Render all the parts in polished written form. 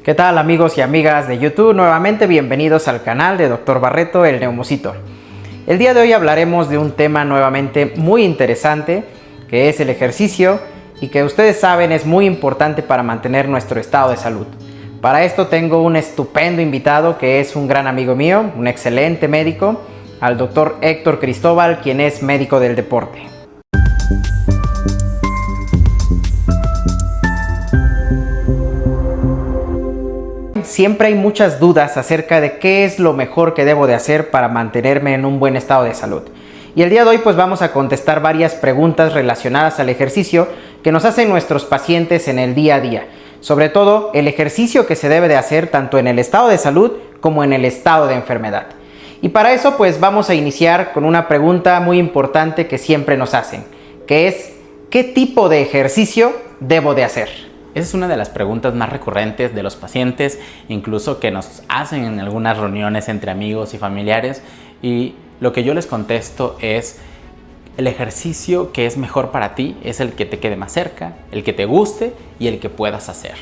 ¿Qué tal amigos y amigas de YouTube? Nuevamente bienvenidos al canal de Dr. Barreto, el Neumocito. El día de hoy hablaremos de un tema nuevamente muy interesante, que es el ejercicio y que ustedes saben es muy importante para mantener nuestro estado de salud. Para esto tengo un estupendo invitado que es un gran amigo mío, un excelente médico, al Dr. Héctor Cristóbal, quien es médico del deporte. Siempre hay muchas dudas acerca de qué es lo mejor que debo de hacer para mantenerme en un buen estado de salud. Y el día de hoy pues vamos a contestar varias preguntas relacionadas al ejercicio que nos hacen nuestros pacientes en el día a día. Sobre todo el ejercicio que se debe de hacer tanto en el estado de salud como en el estado de enfermedad. Y para eso pues vamos a iniciar con una pregunta muy importante que siempre nos hacen, que es ¿qué tipo de ejercicio debo de hacer? Esa es una de las preguntas más recurrentes de los pacientes, incluso que nos hacen en algunas reuniones entre amigos y familiares, y lo que yo les contesto es: el ejercicio que es mejor para ti es el que te quede más cerca, el que te guste y el que puedas hacer.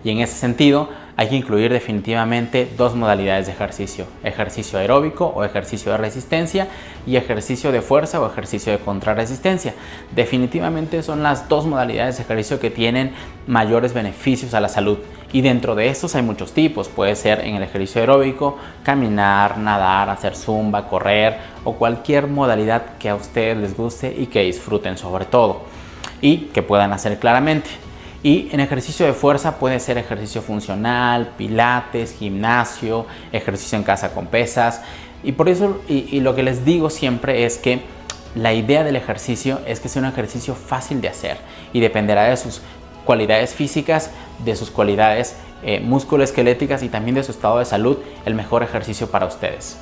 Y en ese sentido hay que incluir definitivamente dos modalidades de ejercicio: ejercicio aeróbico o ejercicio de resistencia y ejercicio de fuerza o ejercicio de contrarresistencia. Definitivamente son las dos modalidades de ejercicio que tienen mayores beneficios a la salud, y dentro de estos hay muchos tipos. Puede ser en el ejercicio aeróbico caminar, nadar, hacer zumba, correr o cualquier modalidad que a ustedes les guste y que disfruten sobre todo y que puedan hacer claramente. Y en ejercicio de fuerza puede ser ejercicio funcional, pilates, gimnasio, ejercicio en casa con pesas. Y por eso, y lo que les digo siempre es que la idea del ejercicio es que sea un ejercicio fácil de hacer y dependerá de sus cualidades físicas, de sus cualidades musculoesqueléticas y también de su estado de salud, el mejor ejercicio para ustedes.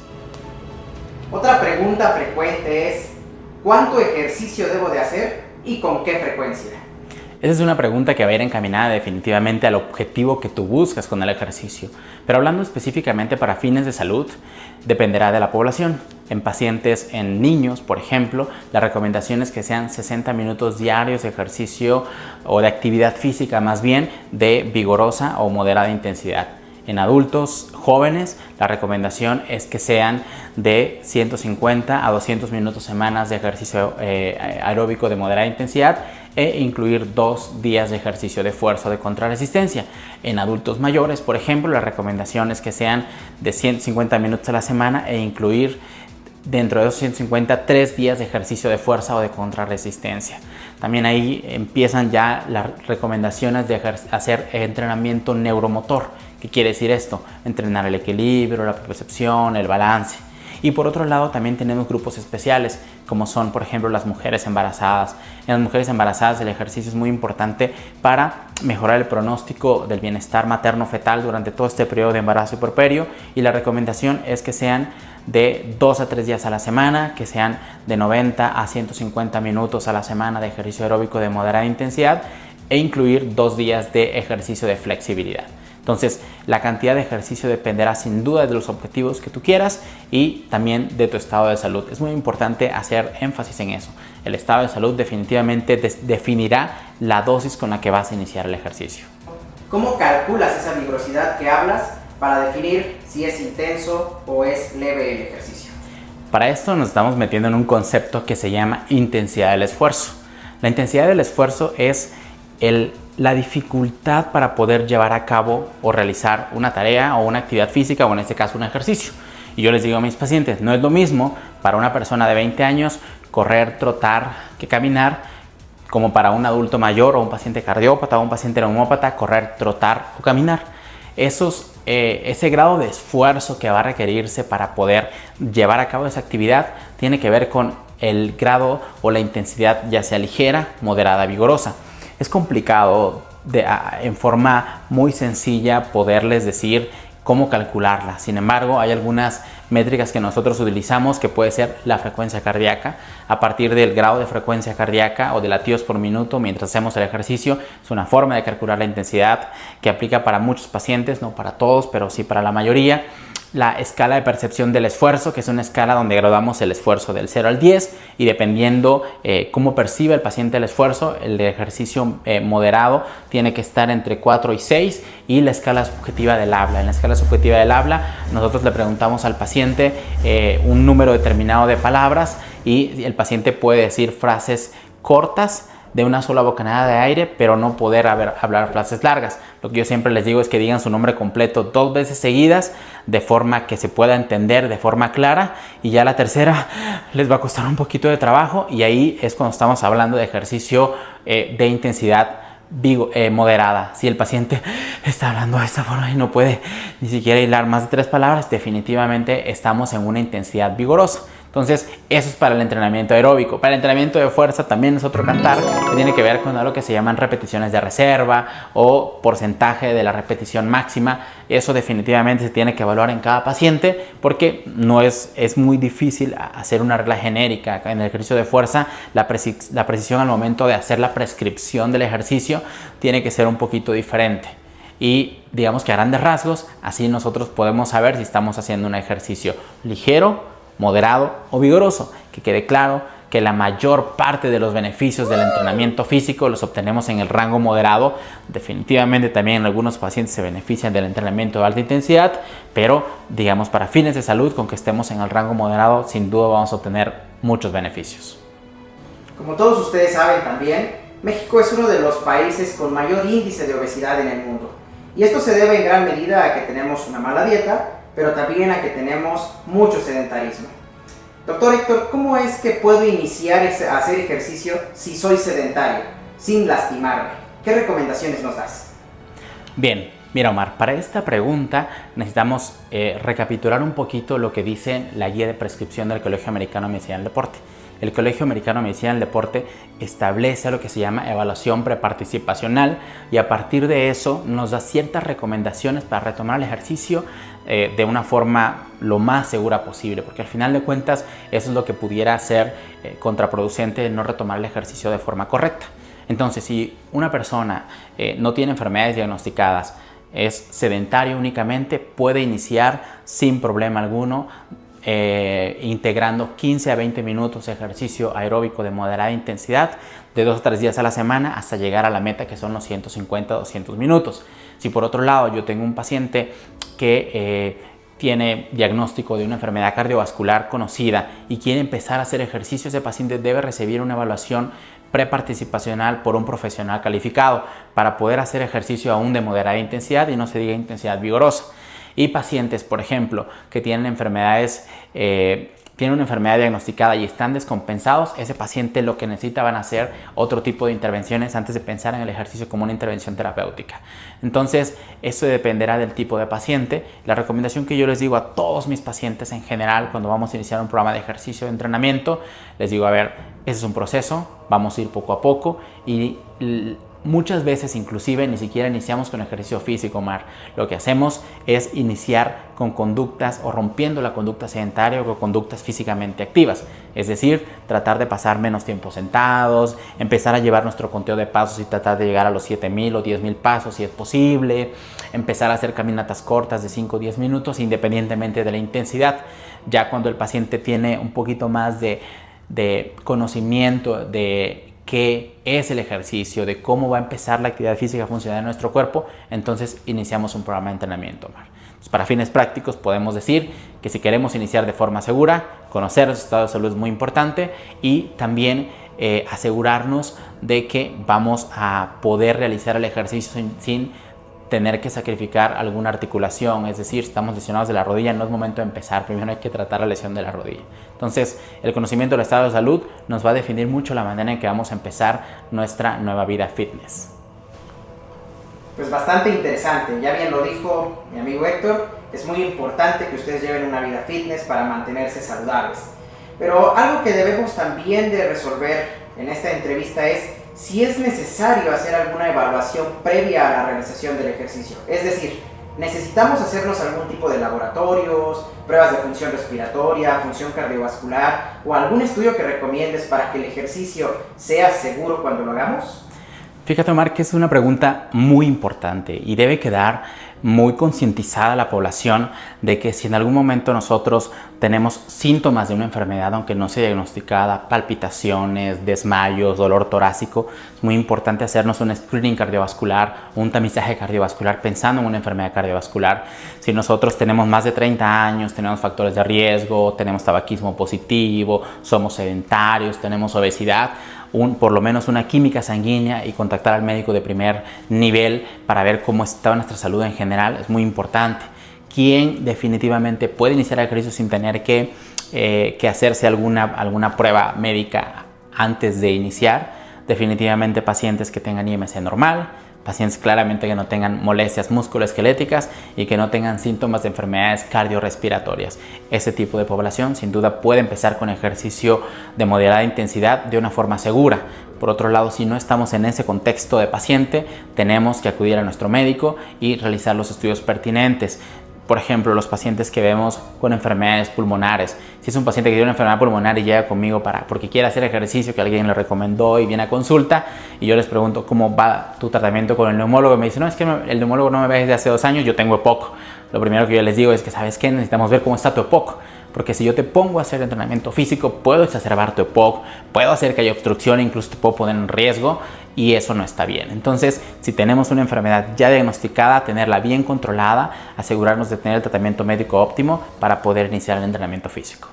Otra pregunta frecuente es ¿cuánto ejercicio debo de hacer y con qué frecuencia? Esa es una pregunta que va a ir encaminada definitivamente al objetivo que tú buscas con el ejercicio. Pero hablando específicamente para fines de salud, dependerá de la población. En pacientes, en niños, por ejemplo, la recomendación es que sean 60 minutos diarios de ejercicio o de actividad física más bien de vigorosa o moderada intensidad. En adultos jóvenes, la recomendación es que sean de 150 a 200 minutos semanas de ejercicio aeróbico de moderada intensidad e incluir 2 días de ejercicio de fuerza o de contrarresistencia. En adultos mayores, por ejemplo, la recomendación es que sean de 150 minutos a la semana e incluir dentro de esos 150 3 días de ejercicio de fuerza o de contrarresistencia. También ahí empiezan ya las recomendaciones de hacer entrenamiento neuromotor. ¿Qué quiere decir esto? Entrenar el equilibrio, la percepción, el balance. Y por otro lado también tenemos grupos especiales como son por ejemplo las mujeres embarazadas. En las mujeres embarazadas el ejercicio es muy importante para mejorar el pronóstico del bienestar materno-fetal durante todo este periodo de embarazo y puerperio, y la recomendación es que sean de 2 a 3 días a la semana, que sean de 90 a 150 minutos a la semana de ejercicio aeróbico de moderada intensidad e incluir 2 días de ejercicio de flexibilidad. Entonces, la cantidad de ejercicio dependerá sin duda de los objetivos que tú quieras y también de tu estado de salud. Es muy importante hacer énfasis en eso. El estado de salud definitivamente definirá la dosis con la que vas a iniciar el ejercicio. ¿Cómo calculas esa vigorosidad que hablas para definir si es intenso o es leve el ejercicio? Para esto nos estamos metiendo en un concepto que se llama intensidad del esfuerzo. La intensidad del esfuerzo es la dificultad para poder llevar a cabo o realizar una tarea o una actividad física, o en este caso un ejercicio. Y yo les digo a mis pacientes, no es lo mismo para una persona de 20 años correr, trotar, que caminar, como para un adulto mayor o un paciente cardiópata o un paciente neumópata correr, trotar o caminar. Ese grado de esfuerzo que va a requerirse para poder llevar a cabo esa actividad tiene que ver con el grado o la intensidad, ya sea ligera, moderada, vigorosa. Es complicado en forma muy sencilla poderles decir cómo calcularla. Sin embargo, hay algunas métricas que nosotros utilizamos, que puede ser la frecuencia cardíaca. A partir del grado de frecuencia cardíaca o de latidos por minuto mientras hacemos el ejercicio, es una forma de calcular la intensidad que aplica para muchos pacientes, no para todos, pero sí para la mayoría. la escala de percepción del esfuerzo, que es una escala donde graduamos el esfuerzo del 0 al 10 y dependiendo cómo percibe el paciente el esfuerzo, el de ejercicio moderado tiene que estar entre 4 y 6 y la escala subjetiva del habla. En la escala subjetiva del habla nosotros le preguntamos al paciente un número determinado de palabras y el paciente puede decir frases cortas de una sola bocanada de aire, pero no poder hablar frases largas. Lo que yo siempre les digo es que digan su nombre completo 2 veces seguidas, de forma que se pueda entender de forma clara, y ya la tercera les va a costar un poquito de trabajo, y ahí es cuando estamos hablando de ejercicio de intensidad moderada. Si el paciente está hablando de esta forma y no puede ni siquiera hilar más de 3 palabras, definitivamente estamos en una intensidad vigorosa. Entonces, eso es para el entrenamiento aeróbico. Para el entrenamiento de fuerza también es otro cantar, que tiene que ver con algo que se llaman repeticiones de reserva o porcentaje de la repetición máxima. Eso definitivamente se tiene que evaluar en cada paciente porque es muy difícil hacer una regla genérica. En el ejercicio de fuerza, la precisión al momento de hacer la prescripción del ejercicio tiene que ser un poquito diferente. Y digamos que a grandes rasgos, así nosotros podemos saber si estamos haciendo un ejercicio ligero, moderado o vigoroso. Que quede claro que la mayor parte de los beneficios del entrenamiento físico los obtenemos en el rango moderado. Definitivamente también algunos pacientes se benefician del entrenamiento de alta intensidad, pero digamos para fines de salud, con que estemos en el rango moderado, sin duda vamos a obtener muchos beneficios. Como todos ustedes saben también, México es uno de los países con mayor índice de obesidad en el mundo. Y esto se debe en gran medida a que tenemos una mala dieta, pero también a que tenemos mucho sedentarismo. Doctor Héctor, ¿cómo es que puedo iniciar a hacer ejercicio si soy sedentario, sin lastimarme? ¿Qué recomendaciones nos das? Bien, mira Omar, para esta pregunta necesitamos recapitular un poquito lo que dice la guía de prescripción del Colegio Americano de Medicina del Deporte. El Colegio Americano de Medicina del Deporte establece lo que se llama evaluación preparticipacional y a partir de eso nos da ciertas recomendaciones para retomar el ejercicio de una forma lo más segura posible, porque al final de cuentas eso es lo que pudiera ser contraproducente de no retomar el ejercicio de forma correcta. Entonces, si una persona no tiene enfermedades diagnosticadas, es sedentario únicamente, puede iniciar sin problema alguno integrando 15 a 20 minutos de ejercicio aeróbico de moderada intensidad de 2 a 3 días a la semana hasta llegar a la meta, que son los 150 a 200 minutos. Si por otro lado yo tengo un paciente que tiene diagnóstico de una enfermedad cardiovascular conocida y quiere empezar a hacer ejercicio, ese paciente debe recibir una evaluación preparticipacional por un profesional calificado para poder hacer ejercicio aún de moderada intensidad y no se diga intensidad vigorosa. Y pacientes, por ejemplo, que tienen enfermedades, tienen una enfermedad diagnosticada y están descompensados, ese paciente lo que necesita van a ser otro tipo de intervenciones antes de pensar en el ejercicio como una intervención terapéutica. Entonces, eso dependerá del tipo de paciente. La recomendación que yo les digo a todos mis pacientes en general cuando vamos a iniciar un programa de ejercicio de entrenamiento, les digo, a ver, ese es un proceso, vamos a ir poco a poco y muchas veces inclusive ni siquiera iniciamos con ejercicio físico, Omar. Lo que hacemos es iniciar con conductas o rompiendo la conducta sedentaria o con conductas físicamente activas. Es decir, tratar de pasar menos tiempo sentados, empezar a llevar nuestro conteo de pasos y tratar de llegar a los 7,000 o 10,000 pasos si es posible, empezar a hacer caminatas cortas de 5 o 10 minutos independientemente de la intensidad. Ya cuando el paciente tiene un poquito más de conocimiento de qué es el ejercicio, de cómo va a empezar la actividad física a funcionar en nuestro cuerpo, entonces iniciamos un programa de entrenamiento, Omar. Entonces, para fines prácticos podemos decir que si queremos iniciar de forma segura, conocer su estado de salud es muy importante y también asegurarnos de que vamos a poder realizar el ejercicio sin tener que sacrificar alguna articulación. Es decir, si estamos lesionados de la rodilla, no es momento de empezar, primero hay que tratar la lesión de la rodilla. Entonces, el conocimiento del estado de salud nos va a definir mucho la manera en que vamos a empezar nuestra nueva vida fitness. Pues bastante interesante, ya bien lo dijo mi amigo Héctor, es muy importante que ustedes lleven una vida fitness para mantenerse saludables. Pero algo que debemos también de resolver en esta entrevista es si es necesario hacer alguna evaluación previa a la realización del ejercicio. Es decir, necesitamos hacernos algún tipo de laboratorios, pruebas de función respiratoria, función cardiovascular o algún estudio que recomiendes para que el ejercicio sea seguro cuando lo hagamos. Fíjate, Omar, que es una pregunta muy importante y debe quedar muy concientizada la población de que si en algún momento nosotros tenemos síntomas de una enfermedad, aunque no sea diagnosticada, palpitaciones, desmayos, dolor torácico, es muy importante hacernos un screening cardiovascular, un tamizaje cardiovascular pensando en una enfermedad cardiovascular. Si nosotros tenemos más de 30 años, tenemos factores de riesgo, tenemos tabaquismo positivo, somos sedentarios, tenemos obesidad, por lo menos una química sanguínea y contactar al médico de primer nivel para ver cómo está nuestra salud en general es muy importante. ¿Quién definitivamente puede iniciar ejercicio sin tener que hacerse alguna prueba médica antes de iniciar? Definitivamente pacientes que tengan IMC normal, pacientes claramente que no tengan molestias musculoesqueléticas y que no tengan síntomas de enfermedades cardiorrespiratorias. Ese tipo de población sin duda puede empezar con ejercicio de moderada intensidad de una forma segura. Por otro lado, si no estamos en ese contexto de paciente, tenemos que acudir a nuestro médico y realizar los estudios pertinentes. Por ejemplo, los pacientes que vemos con enfermedades pulmonares. Si es un paciente que tiene una enfermedad pulmonar y llega conmigo porque quiere hacer ejercicio que alguien le recomendó y viene a consulta, y yo les pregunto cómo va tu tratamiento con el neumólogo, y me dice, no, es que el neumólogo no me ve desde hace 2 años, yo tengo EPOC. Lo primero que yo les digo es que, ¿sabes qué? Necesitamos ver cómo está tu EPOC. Porque si yo te pongo a hacer entrenamiento físico, puedo exacerbar tu EPOC, puedo hacer que haya obstrucción, incluso te puedo poner en riesgo, y eso no está bien. Entonces, si tenemos una enfermedad ya diagnosticada, tenerla bien controlada, asegurarnos de tener el tratamiento médico óptimo para poder iniciar el entrenamiento físico.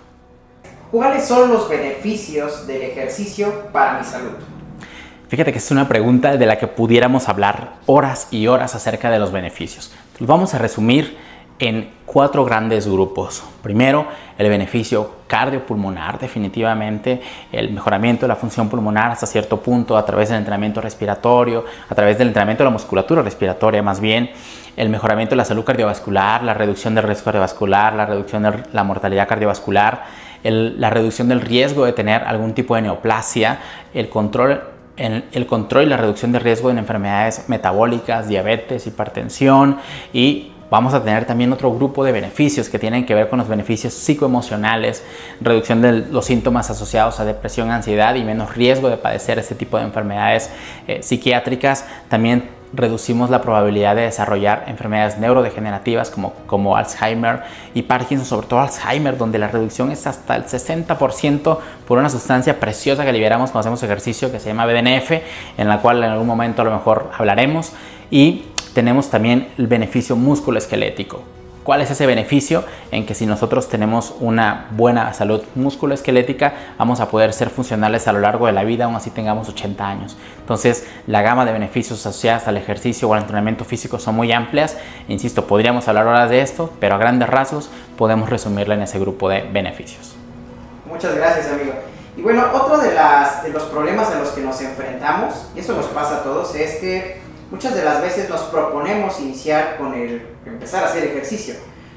¿Cuáles son los beneficios del ejercicio para mi salud? Fíjate que es una pregunta de la que pudiéramos hablar horas y horas acerca de los beneficios. Los vamos a resumir en 4 grandes grupos. Primero, el beneficio cardiopulmonar, definitivamente el mejoramiento de la función pulmonar hasta cierto punto a través del entrenamiento respiratorio, a través del entrenamiento de la musculatura respiratoria más bien, el mejoramiento de la salud cardiovascular, la reducción del riesgo cardiovascular, la reducción de la mortalidad cardiovascular, la reducción del riesgo de tener algún tipo de neoplasia, el control y la reducción de riesgo en enfermedades metabólicas, diabetes, hipertensión, y vamos a tener también otro grupo de beneficios que tienen que ver con los beneficios psicoemocionales, reducción de los síntomas asociados a depresión, ansiedad y menos riesgo de padecer este tipo de enfermedades psiquiátricas. También reducimos la probabilidad de desarrollar enfermedades neurodegenerativas como Alzheimer y Parkinson, sobre todo Alzheimer, donde la reducción es hasta el 60% por una sustancia preciosa que liberamos cuando hacemos ejercicio que se llama BDNF, en la cual en algún momento a lo mejor hablaremos. Y tenemos también el beneficio musculoesquelético. ¿Cuál es ese beneficio? En que si nosotros tenemos una buena salud musculoesquelética, vamos a poder ser funcionales a lo largo de la vida, aún así tengamos 80 años. Entonces, la gama de beneficios asociados al ejercicio o al entrenamiento físico son muy amplias. Insisto, podríamos hablar horas de esto, pero a grandes rasgos podemos resumirla en ese grupo de beneficios. Muchas gracias, amigo. Y bueno, otro de los problemas a los que nos enfrentamos, y eso nos pasa a todos, es que muchas de las veces nos proponemos iniciar con empezar a hacer ejercicio,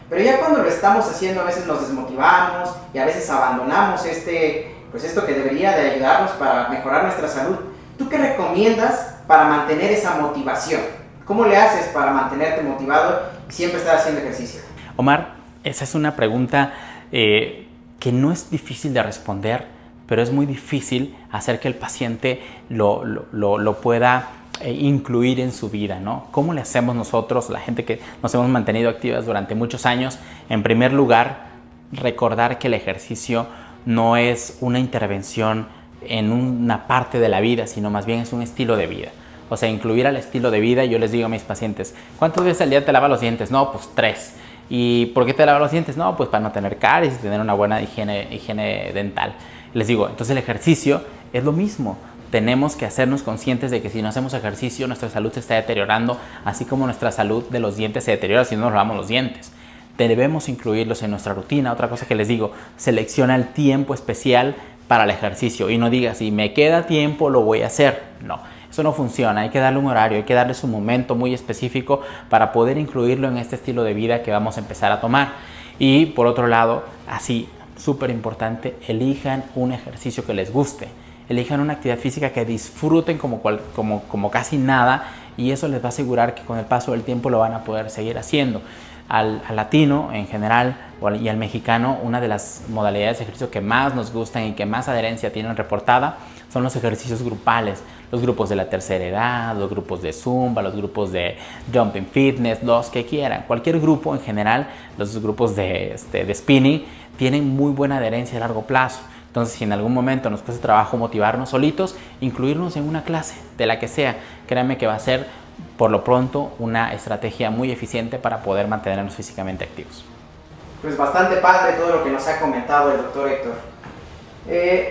pero ya cuando lo estamos haciendo a veces nos desmotivamos y a veces abandonamos esto que debería de ayudarnos para mejorar nuestra salud. ¿Tú qué recomiendas para mantener esa motivación? ¿Cómo le haces para mantenerte motivado y siempre estar haciendo ejercicio? Omar, esa es una pregunta que no es difícil de responder, pero es muy difícil hacer que el paciente lo pueda incluir en su vida, ¿no? ¿Cómo le hacemos nosotros, la gente que nos hemos mantenido activas durante muchos años? En primer lugar, recordar que el ejercicio no es una intervención en una parte de la vida, sino más bien es un estilo de vida. O sea, incluir al estilo de vida, yo les digo a mis pacientes, ¿cuántas veces al día te lavas los dientes? No, pues 3. ¿Y por qué te lavas los dientes? No, pues para no tener caries y tener una buena higiene dental. Les digo, entonces el ejercicio es lo mismo. Tenemos que hacernos conscientes de que si no hacemos ejercicio, nuestra salud se está deteriorando, así como nuestra salud de los dientes se deteriora si no nos lavamos los dientes. Debemos incluirlos en nuestra rutina. Otra cosa que les digo, selecciona el tiempo especial para el ejercicio y no digas, si me queda tiempo lo voy a hacer. No, eso no funciona. Hay que darle un horario, hay que darle su momento muy específico para poder incluirlo en este estilo de vida que vamos a empezar a tomar. Y por otro lado, así, súper importante, elijan un ejercicio que les guste. elijan una actividad física que disfruten como casi nada, y eso les va a asegurar que con el paso del tiempo lo van a poder seguir haciendo. Al latino en general y al mexicano, una de las modalidades de ejercicio que más nos gustan y que más adherencia tienen reportada son los ejercicios grupales, los grupos de la tercera edad, los grupos de Zumba, los grupos de Jumping Fitness, los que quieran. Cualquier grupo en general, los grupos de spinning, tienen muy buena adherencia a largo plazo. Entonces, si en algún momento nos cuesta trabajo motivarnos solitos, incluirnos en una clase, de la que sea, créanme que va a ser, por lo pronto, una estrategia muy eficiente para poder mantenernos físicamente activos. Pues bastante padre todo lo que nos ha comentado el doctor Héctor.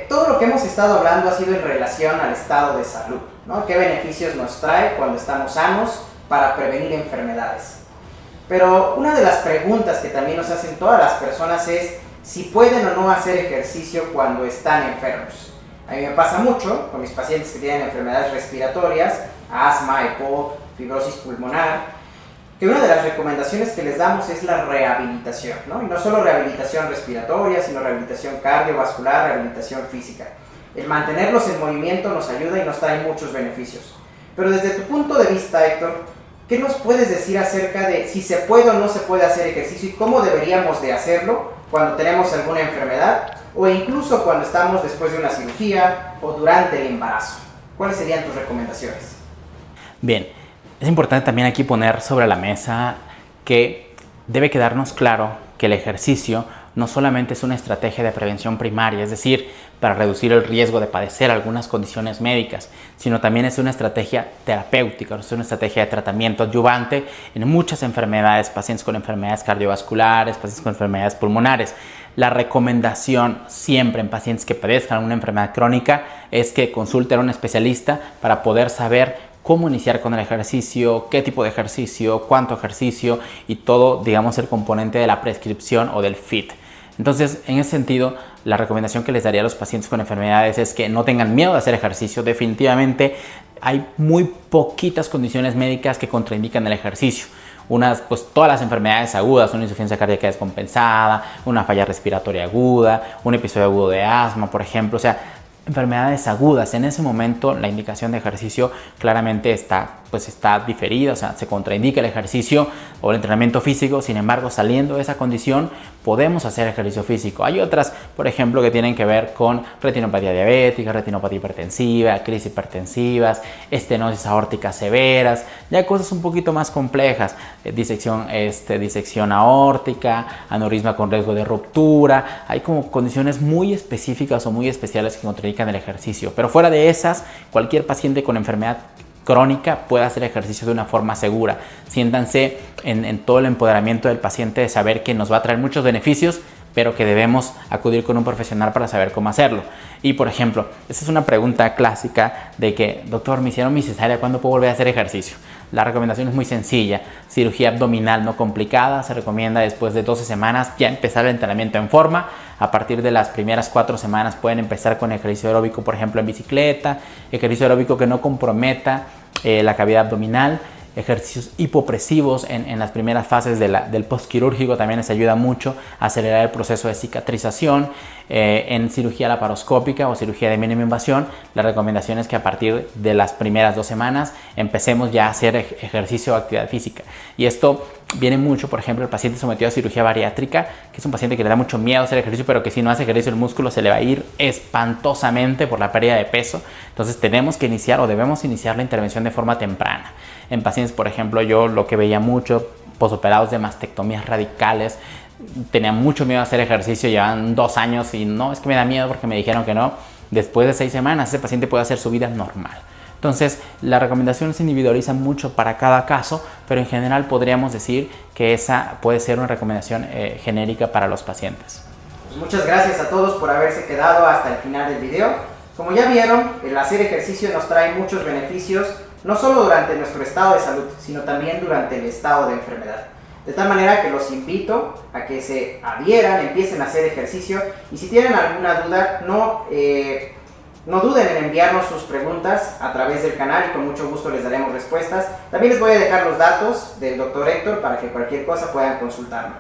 Todo lo que hemos estado hablando ha sido en relación al estado de salud, ¿no? ¿Qué beneficios nos trae cuando estamos sanos para prevenir enfermedades? Pero una de las preguntas que también nos hacen todas las personas es si pueden o no hacer ejercicio cuando están enfermos. A mí me pasa mucho con mis pacientes que tienen enfermedades respiratorias, asma, EPOC, fibrosis pulmonar, que una de las recomendaciones que les damos es la rehabilitación, ¿no? Y no solo rehabilitación respiratoria, sino rehabilitación cardiovascular, rehabilitación física. El mantenerlos en movimiento nos ayuda y nos trae muchos beneficios. Pero desde tu punto de vista, Héctor, ¿qué nos puedes decir acerca de si se puede o no se puede hacer ejercicio y cómo deberíamos de hacerlo cuando tenemos alguna enfermedad o incluso cuando estamos después de una cirugía o durante el embarazo? ¿Cuáles serían tus recomendaciones? Bien, es importante también aquí poner sobre la mesa que debe quedarnos claro que el ejercicio no solamente es una estrategia de prevención primaria, es decir, para reducir el riesgo de padecer algunas condiciones médicas, sino también es una estrategia terapéutica, es una estrategia de tratamiento adyuvante en muchas enfermedades, pacientes con enfermedades cardiovasculares, pacientes con enfermedades pulmonares. La recomendación siempre en pacientes que padezcan una enfermedad crónica es que consulten a un especialista para poder saber cómo iniciar con el ejercicio, qué tipo de ejercicio, cuánto ejercicio y todo, digamos, el componente de la prescripción o del fit. Entonces, en ese sentido, la recomendación que les daría a los pacientes con enfermedades es que no tengan miedo de hacer ejercicio. Definitivamente hay muy poquitas condiciones médicas que contraindican el ejercicio. Pues todas las enfermedades agudas, una insuficiencia cardíaca descompensada, una falla respiratoria aguda, un episodio agudo de asma, por ejemplo, o sea, enfermedades agudas. En ese momento la indicación de ejercicio claramente está diferida, o sea, se contraindica el ejercicio o el entrenamiento físico. Sin embargo, saliendo de esa condición, podemos hacer ejercicio físico. Hay otras, por ejemplo, que tienen que ver con retinopatía diabética, retinopatía hipertensiva, crisis hipertensivas, estenosis aórtica severas, ya cosas un poquito más complejas, disección aórtica, aneurisma con riesgo de ruptura. Hay como condiciones muy específicas o muy especiales que contraindican el ejercicio. Pero fuera de esas, cualquier paciente con enfermedad crónica puede hacer ejercicio de una forma segura. Siéntanse en todo el empoderamiento del paciente de saber que nos va a traer muchos beneficios, pero que debemos acudir con un profesional para saber cómo hacerlo. Y por ejemplo, esta es una pregunta clásica de que, doctor, me hicieron mi cesárea, ¿cuándo puedo volver a hacer ejercicio? La recomendación es muy sencilla. Cirugía abdominal no complicada, se recomienda después de 12 semanas ya empezar el entrenamiento en forma. A partir de las primeras 4 semanas pueden empezar con ejercicio aeróbico, por ejemplo en bicicleta, ejercicio aeróbico que no comprometa la cavidad abdominal, ejercicios hipopresivos en las primeras fases del postquirúrgico también les ayuda mucho a acelerar el proceso de cicatrización. En cirugía laparoscópica o cirugía de mínima invasión, la recomendación es que a partir de las primeras 2 semanas empecemos ya a hacer ejercicio o actividad física. Y esto viene mucho, por ejemplo, el paciente sometido a cirugía bariátrica, que es un paciente que le da mucho miedo hacer ejercicio, pero que si no hace ejercicio el músculo se le va a ir espantosamente por la pérdida de peso. Entonces tenemos que iniciar o debemos iniciar la intervención de forma temprana. En pacientes, por ejemplo, yo lo que veía mucho, posoperados de mastectomías radicales, tenían mucho miedo a hacer ejercicio, llevan 2 años y no, es que me da miedo porque me dijeron que no. Después de 6 semanas ese paciente puede hacer su vida normal. Entonces la recomendación se individualiza mucho para cada caso, pero en general podríamos decir que esa puede ser una recomendación genérica para los pacientes. Pues muchas gracias a todos por haberse quedado hasta el final del video. Como ya vieron, el hacer ejercicio nos trae muchos beneficios, no solo durante nuestro estado de salud, sino también durante el estado de enfermedad. De tal manera que los invito a que se adhieran, empiecen a hacer ejercicio, y si tienen alguna duda, no duden en enviarnos sus preguntas a través del canal y con mucho gusto les daremos respuestas. También les voy a dejar los datos del doctor Héctor para que cualquier cosa puedan consultarlo.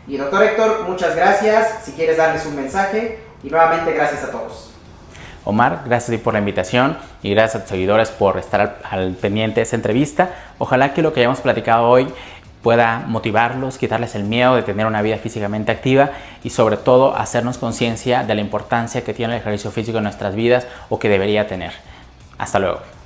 Y doctor Héctor, muchas gracias. Si quieres darles un mensaje, y nuevamente gracias a todos. Omar, gracias a ti por la invitación y gracias a tus seguidores por estar al pendiente de esta entrevista. Ojalá que lo que hayamos platicado hoy pueda motivarlos, quitarles el miedo de tener una vida físicamente activa y sobre todo hacernos conciencia de la importancia que tiene el ejercicio físico en nuestras vidas o que debería tener. Hasta luego.